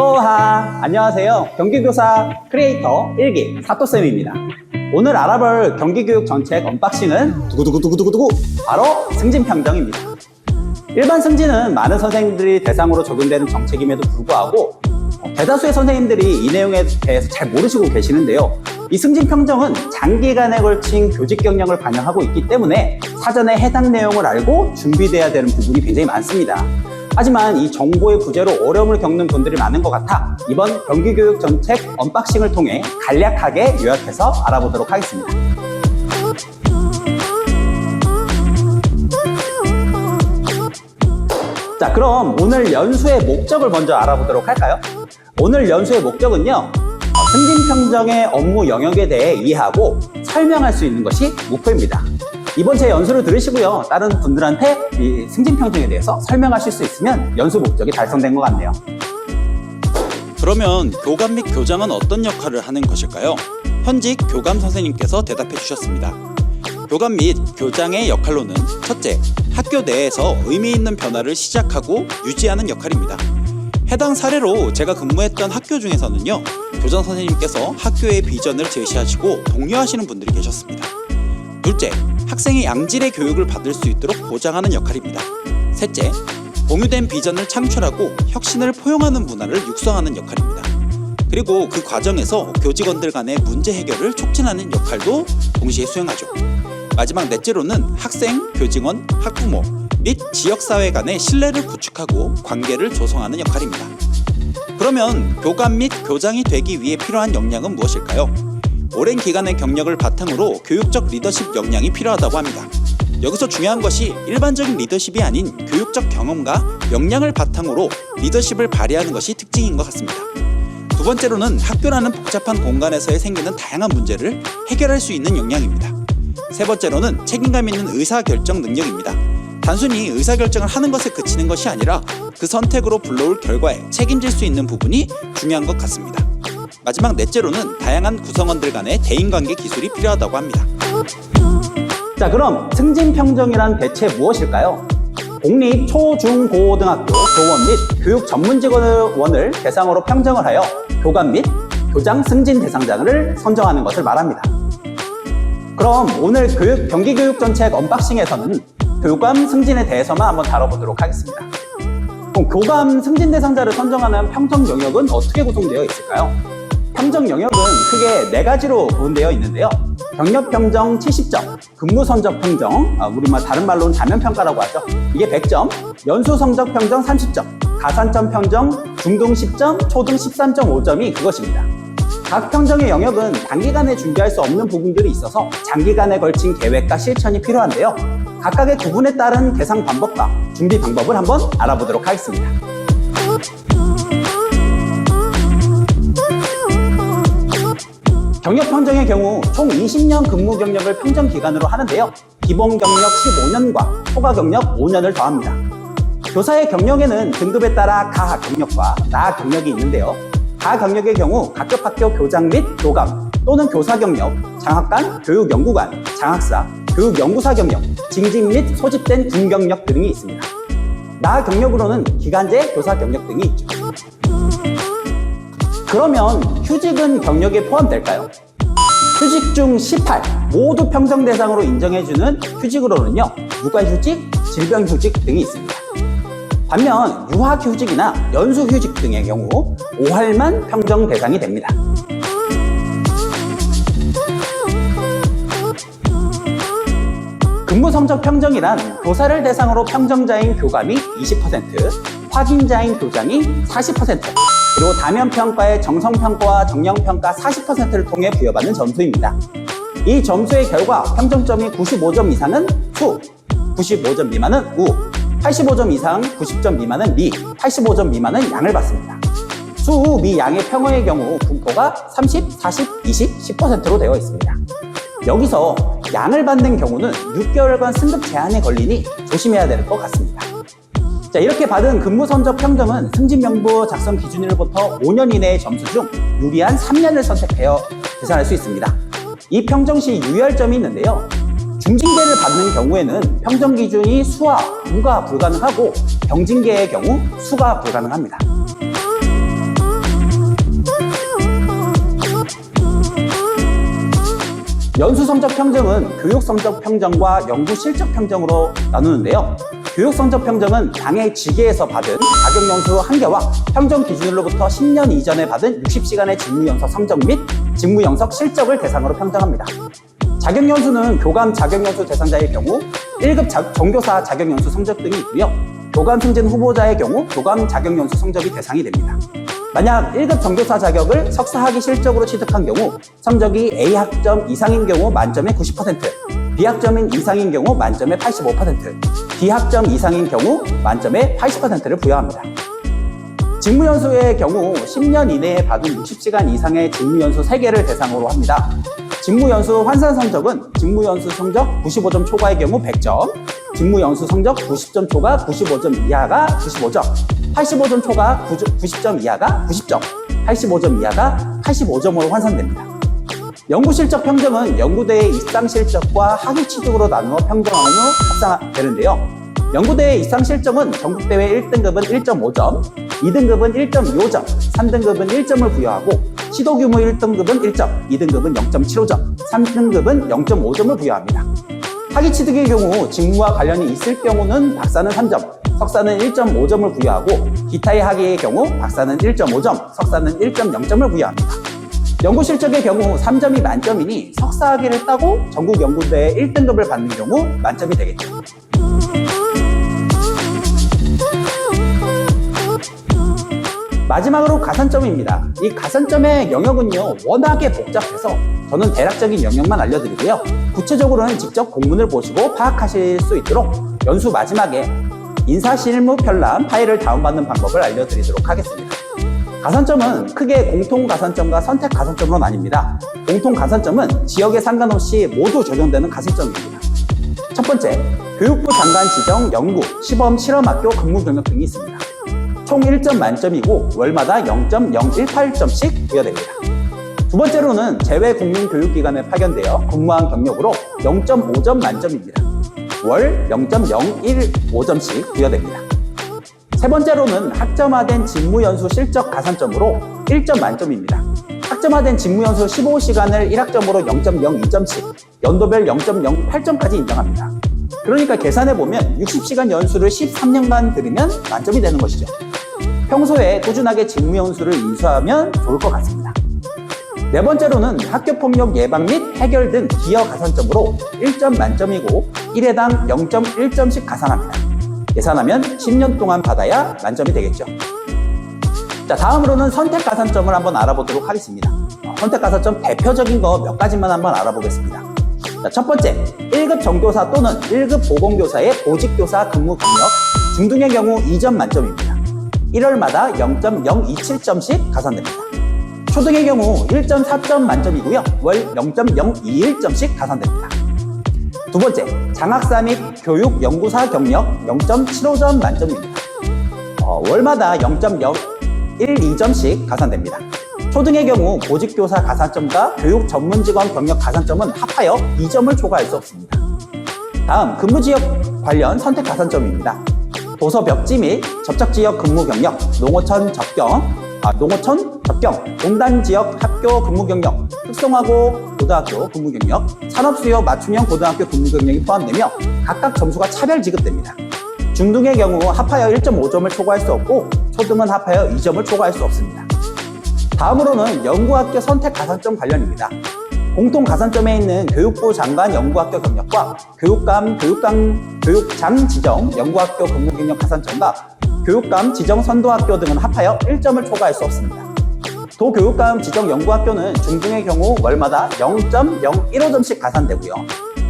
안녕하세요. 경기교사 크리에이터 1기 사토쌤입니다. 오늘 알아볼 경기교육 정책 언박싱은 두구두구두구두구 바로 승진평정입니다. 일반 승진은 많은 선생님들이 대상으로 적용되는 정책임에도 불구하고 대다수의 선생님들이 이 내용에 대해서 잘 모르시고 계시는데요. 이 승진평정은 장기간에 걸친 교직 경력을 반영하고 있기 때문에 사전에 해당 내용을 알고 준비돼야 되는 부분이 굉장히 많습니다. 하지만 이 정보의 부재로 어려움을 겪는 분들이 많은 것 같아 이번 경기교육 정책 언박싱을 통해 간략하게 요약해서 알아보도록 하겠습니다. 자, 그럼 오늘 연수의 목적을 먼저 알아보도록 할까요? 오늘 연수의 목적은요, 승진평정의 업무 영역에 대해 이해하고 설명할 수 있는 것이 목표입니다. 이번 제 연수를 들으시고요, 다른 분들한테 이 승진평정에 대해서 설명하실 수 있으면 연수 목적이 달성된 것 같네요. 그러면 교감 및 교장은 어떤 역할을 하는 것일까요? 현직 교감 선생님께서 대답해 주셨습니다. 교감 및 교장의 역할로는 첫째, 학교 내에서 의미 있는 변화를 시작하고 유지하는 역할입니다. 해당 사례로 제가 근무했던 학교 중에서는요, 교장 선생님께서 학교의 비전을 제시하시고 독려하시는 분들이 계셨습니다. 둘째, 학생이 양질의 교육을 받을 수 있도록 보장하는 역할입니다. 셋째, 공유된 비전을 창출하고 혁신을 포용하는 문화를 육성하는 역할입니다. 그리고 그 과정에서 교직원들 간의 문제 해결을 촉진하는 역할도 동시에 수행하죠. 마지막 넷째로는 학생, 교직원, 학부모 및 지역사회 간의 신뢰를 구축하고 관계를 조성하는 역할입니다. 그러면 교감 및 교장이 되기 위해 필요한 역량은 무엇일까요? 오랜 기간의 경력을 바탕으로 교육적 리더십 역량이 필요하다고 합니다. 여기서 중요한 것이 일반적인 리더십이 아닌 교육적 경험과 역량을 바탕으로 리더십을 발휘하는 것이 특징인 것 같습니다. 두 번째로는 학교라는 복잡한 공간에서의 생기는 다양한 문제를 해결할 수 있는 역량입니다. 세 번째로는 책임감 있는 의사결정 능력입니다. 단순히 의사결정을 하는 것에 그치는 것이 아니라 그 선택으로 불러올 결과에 책임질 수 있는 부분이 중요한 것 같습니다. 마지막 넷째로는 다양한 구성원들 간의 대인관계 기술이 필요하다고 합니다. 자, 그럼 승진평정이란 대체 무엇일까요? 공립 초, 중, 고등학교 교원 및 교육 전문직원을 대상으로 평정을 하여 교감 및 교장 승진 대상자를 선정하는 것을 말합니다. 그럼 오늘 경기교육정책 언박싱에서는 교감 승진에 대해서만 한번 다뤄보도록 하겠습니다. 그럼 교감 승진 대상자를 선정하는 평정 영역은 어떻게 구성되어 있을까요? 평정 영역은 크게 4가지로 구분되어 있는데요. 경력 평정 70점, 근무 성적 평정, 우리말 다른 말로는 다면 평가라고 하죠. 이게 100점, 연수 성적 평정 30점, 가산점 평정 중등 10점, 초등 13.5점이 그것입니다. 각 평정의 영역은 단기간에 준비할 수 없는 부분들이 있어서 장기간에 걸친 계획과 실천이 필요한데요. 각각의 구분에 따른 계산 방법과 준비 방법을 한번 알아보도록 하겠습니다. 경력 평정의 경우 총 20년 근무 경력을 평정 기간으로 하는데요. 기본 경력 15년과 초과 경력 5년을 더합니다. 교사의 경력에는 등급에 따라 가 경력과 나 경력이 있는데요. 가 경력의 경우 각급 학교 교장 및 교감 또는 교사 경력, 장학관, 교육연구관, 장학사, 교육연구사 경력, 징집 및 소집된 군 경력 등이 있습니다. 나 경력으로는 기간제 교사 경력 등이 있죠. 그러면 휴직은 경력에 포함될까요? 휴직 중 18 모두 평정 대상으로 인정해주는 휴직으로는요, 육아휴직, 질병휴직 등이 있습니다. 반면 유학휴직이나 연수휴직 등의 경우 5할만 평정 대상이 됩니다. 근무 성적 평정이란 교사를 대상으로 평정자인 교감이 20%, 확인자인 교장이 40%, 그리고 다면평가의 정성평가와 정량평가 40%를 통해 부여받는 점수입니다. 이 점수의 결과 평정점이 95점 이상은 수, 95점 미만은 우, 85점 이상 90점 미만은 미, 85점 미만은 양을 받습니다. 수, 우, 미, 양의 평어의 경우 분포가 30, 40, 20, 10%로 되어 있습니다. 여기서 양을 받는 경우는 6개월간 승급 제한에 걸리니 조심해야 될 것 같습니다. 자, 이렇게 받은 근무 성적 평정은 승진명부 작성 기준일로부터 5년 이내의 점수 중 유리한 3년을 선택하여 계산할 수 있습니다. 이 평정 시 유의할 점이 있는데요. 중징계를 받는 경우에는 평정 기준이 수와 우가 불가능하고 경징계의 경우 수가 불가능합니다. 연수 성적 평정은 교육 성적 평정과 연구 실적 평정으로 나누는데요. 교육 성적 평정은 당해 직계에서 받은 자격 연수 1개와 평정 기준으로부터 10년 이전에 받은 60시간의 직무 연수 성적 및 직무 연석 실적을 대상으로 평정합니다. 자격 연수는 교감 자격 연수 대상자의 경우 1급 정교사 자격 연수 성적 등이 있고요. 교감 승진 후보자의 경우 교감 자격 연수 성적이 대상이 됩니다. 만약 1급 정교사 자격을 석사학위 실적으로 취득한 경우 성적이 A학점 이상인 경우 만점의 90%, B학점인 이상인 경우 만점의 85%, D학점 이상인 경우 만점의 80%를 부여합니다. 직무연수의 경우 10년 이내에 받은 60시간 이상의 직무연수 3개를 대상으로 합니다. 직무연수 환산 성적은 직무연수 성적 95점 초과의 경우 100점, 직무연수 성적 90점 초과 95점 이하가 95점, 85점 초과 90점 이하가 90점, 85점 이하가 85점으로 환산됩니다. 연구실적 평정은 연구대의 입상실적과 학위 취득으로 나누어 평정하는 후 합산되는데요. 연구대의 입상실적은 전국대회 1등급은 1.5점, 2등급은 1.25점, 3등급은 1점을 부여하고 시도규모 1등급은 1점, 2등급은 0.75점, 3등급은 0.5점을 부여합니다. 학위 취득의 경우 직무와 관련이 있을 경우는 박사는 3점, 석사는 1.5점을 부여하고 기타의 학위의 경우 박사는 1.5점, 석사는 1.0점을 부여합니다. 연구실적의 경우 3점이 만점이니 석사 학위를 따고 전국 연구대회 1등급을 받는 경우 만점이 되겠죠. 마지막으로 가산점입니다. 이 가산점의 영역은요 워낙에 복잡해서 저는 대략적인 영역만 알려드리고요. 구체적으로는 직접 공문을 보시고 파악하실 수 있도록 연수 마지막에 인사실무 편람 파일을 다운받는 방법을 알려드리도록 하겠습니다. 가산점은 크게 공통가산점과 선택가산점으로 나뉩니다. 공통가산점은 지역에 상관없이 모두 적용되는 가산점입니다. 첫 번째, 교육부 장관 지정 연구, 시범, 실험학교 근무 경력 등이 있습니다. 총 1점 만점이고 월마다 0.018점씩 부여됩니다. 두 번째로는 제외 국민교육기관에 파견되어 근무한 경력으로 0.5점 만점입니다. 월 0.015점씩 부여됩니다. 세 번째로는 학점화된 직무연수 실적 가산점으로 1점 만점입니다. 학점화된 직무연수 15시간을 1학점으로 0.02점씩 연도별 0.08점까지 인정합니다. 그러니까 계산해보면 60시간 연수를 13년간 들으면 만점이 되는 것이죠. 평소에 꾸준하게 직무연수를 인수하면 좋을 것 같습니다. 네 번째로는 학교폭력 예방 및 해결 등 기여 가산점으로 1점 만점이고 1회당 0.1점씩 가산합니다. 계산하면 10년 동안 받아야 만점이 되겠죠. 자, 다음으로는 선택 가산점을 한번 알아보도록 하겠습니다. 선택 가산점 대표적인 거 몇 가지만 한번 알아보겠습니다. 자, 첫 번째, 1급 정교사 또는 1급 보건교사의 보직교사 근무 경력, 중등의 경우 2점 만점입니다. 1월마다 0.027점씩 가산됩니다. 초등의 경우 1.4점 만점이고요. 월 0.021점씩 가산됩니다. 두 번째, 장학사 및 교육 연구사 경력 0.75점 만점입니다. 월마다 0.012점씩 가산됩니다. 초등의 경우 보직교사 가산점과 교육 전문직원 경력 가산점은 합하여 2점을 초과할 수 없습니다. 다음, 근무지역 관련 선택 가산점입니다. 도서 벽지 및 접촉지역 근무 경력, 농어촌 접경, 공단지역 학교 근무 경력, 특성화고 고등학교 근무 경력, 산업수요 맞춤형 고등학교 근무 경력이 포함되며 각각 점수가 차별 지급됩니다. 중등의 경우 합하여 1.5점을 초과할 수 없고 초등은 합하여 2점을 초과할 수 없습니다. 다음으로는 연구학교 선택 가산점 관련입니다. 공통 가산점에 있는 교육부 장관 연구학교 경력과 교육감, 교육장 지정 연구학교 근무 경력 가산점과 교육감 지정 선도학교 등은 합하여 1점을 초과할 수 없습니다. 도교육감 지정 연구학교는 중등의 경우 월마다 0.015점씩 가산되고요.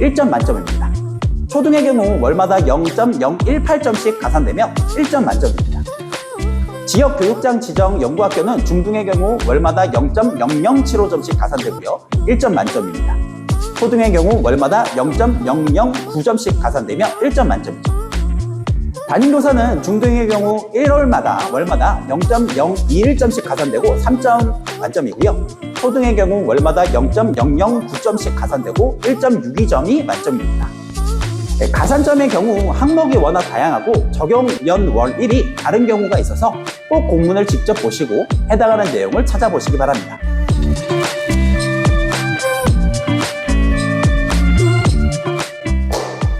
1점 만점입니다. 초등의 경우 월마다 0.018점씩 가산되며 1점 만점입니다. 지역교육장 지정 연구학교는 중등의 경우 월마다 0.0075점씩 가산되고요. 1점 만점입니다. 초등의 경우 월마다 0.009점씩 가산되며 1점 만점이죠. 담임교사는 중등의 경우 1월마다 월마다 0.021점씩 가산되고 3점 만점이고요. 초등의 경우 월마다 0.009점씩 가산되고 1.62점이 만점입니다. 가산점의 경우 항목이 워낙 다양하고 적용 연월일이 다른 경우가 있어서 꼭 공문을 직접 보시고 해당하는 내용을 찾아보시기 바랍니다.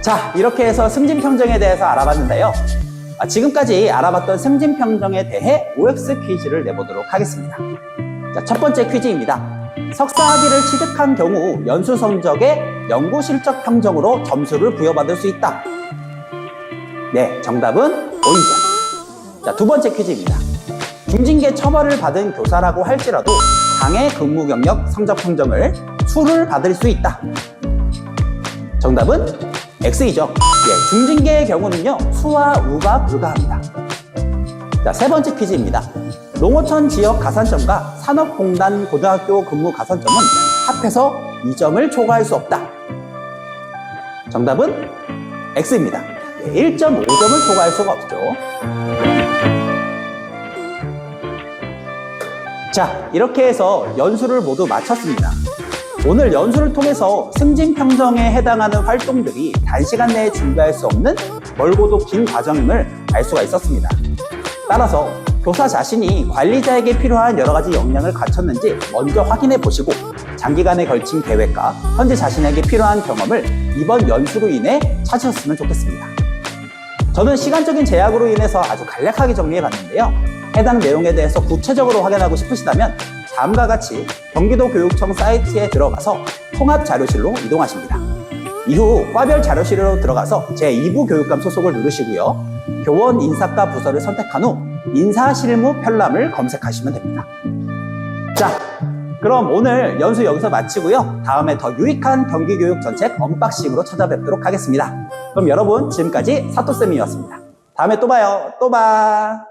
자, 이렇게 해서 승진평정에 대해서 알아봤는데요. 지금까지 알아봤던 승진평정에 대해 OX 퀴즈를 내보도록 하겠습니다. 자, 첫 번째 퀴즈입니다. 석사학위를 취득한 경우 연수 성적의 연구 실적 평정으로 점수를 부여받을 수 있다. 네, 정답은 O이죠. 자, 두 번째 퀴즈입니다. 중징계 처벌을 받은 교사라고 할지라도 당의 근무 경력 성적 평정을 수를 받을 수 있다. 정답은 X이죠. 예, 중징계의 경우는요, 수와 우가 불가합니다. 자, 세 번째 퀴즈입니다. 농어촌 지역 가산점과 산업공단 고등학교 근무 가산점은 합해서 2점을 초과할 수 없다. 정답은 X입니다. 예, 1.5점을 초과할 수가 없죠. 자, 이렇게 해서 연수를 모두 마쳤습니다. 오늘 연수를 통해서 승진평정에 해당하는 활동들이 단시간 내에 준비할 수 없는 멀고도 긴 과정임을 알 수가 있었습니다. 따라서 교사 자신이 관리자에게 필요한 여러 가지 역량을 갖췄는지 먼저 확인해 보시고 장기간에 걸친 계획과 현재 자신에게 필요한 경험을 이번 연수로 인해 찾으셨으면 좋겠습니다. 저는 시간적인 제약으로 인해서 아주 간략하게 정리해 봤는데요. 해당 내용에 대해서 구체적으로 확인하고 싶으시다면 다음과 같이 경기도교육청 사이트에 들어가서 통합자료실로 이동하십니다. 이후 과별 자료실로 들어가서 제2부 교육감 소속을 누르시고요. 교원 인사과 부서를 선택한 후 인사실무 편람을 검색하시면 됩니다. 자, 그럼 오늘 연수 여기서 마치고요. 다음에 더 유익한 경기교육 정책 언박싱으로 찾아뵙도록 하겠습니다. 그럼 여러분, 지금까지 사토쌤이었습니다. 다음에 또 봐요. 또 봐.